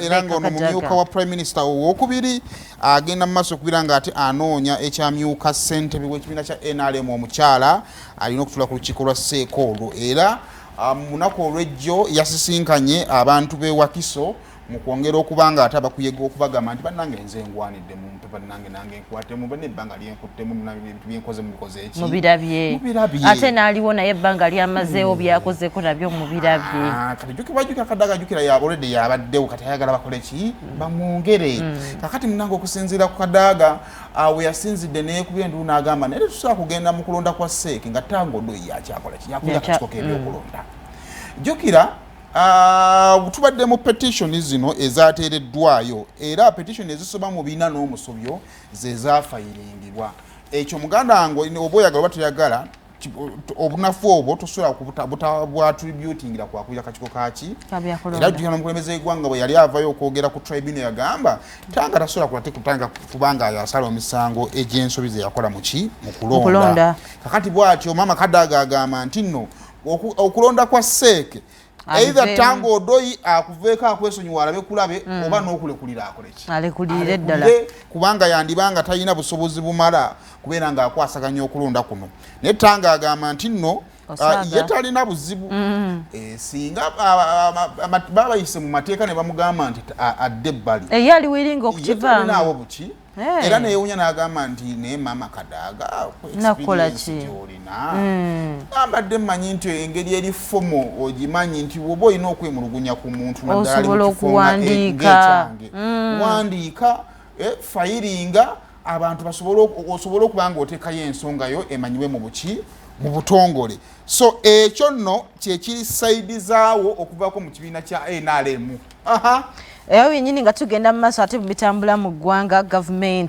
era ng'ono mumyuka wa Prime Minister owokubiri agenda mu maaso okubira ate anoonya ekyamyuka ssentebe w'ekibiina kya NRM omukyala alina okutula ku lukiiko lwa Ssekoolo era munaku olw'ejjo yasisinkanye abantu b'e Wakiso mu kwongera okuba nga ate abakuyega okubagamba nti bannange nze ngwanidde mu mpe bannange nange nkwatemu banne ebbanga lyenkuttemu ebintu byenkoze mubikoze eki mubirabye ate n'aliwo naye ebbanga lyamazeewo byakozeko nabyo mubirabye kati jukira Kadaga jukira already yabaddewo kati ayagala bakole ki bamwongere kakati munange okusinziira ku Kadaga we yasinzidde neekubye enduulu n'agamba naye tusobola kugenda mu kulonda kwa Seeki nga Tanga Odoi yakyakola ki yakulya akasiko ebyokulonda jukira tubadde mu petition zino ezateereddwayo era petition ezisoba mu 4 n'omusobyo ze zaafayiringibwa ekyo muganda wange oba oyagala oba toyagala obunafu obwo tosobola bwattributingira kwakulira kakiko kaki era jjukira n'omukulembeze w'eggwanga bwe yali avayo okwogera ku tribune yagamba Tanga tasobola kulate kutanga kubanga yasala emisango egy'ensobi ze yakola mu kulonda kakati bw'atyo maama Kadaga agamba nti nno okulonda kwa Seeke either Tanga Odoi akuveeko akwesonyiwa alabe kulabe oba n'okulekulira akoleki alekulire ddala kubanga yandibanga talina busobozi bumala kubeera nga akwasaganya okulonda kuno naye Tanga agamba nti nno ye talina buzibu singa babayise mu mateeka ne bamugamba nti adde ebbali ye ali wiringa okukivaamu buki era neyewunya n'agamba nti naye maama Kadaga nakola ki olina ambadde mmanyi nti engeri eri fomo ogimanyi nti woba olina okwemulugunya ku muntu osobola okuwandiika wandiika fayiringa abantu osobole okuba nga oteekayo ensonga yo emanyiwe mu buki mu butongole so ekyo nno kyekiri saidi zaawo okuvaako mu kibiina kya NRM eyo byennyini nga tugenda mu maaso ate mu bitambula mu ggwanga gavumenti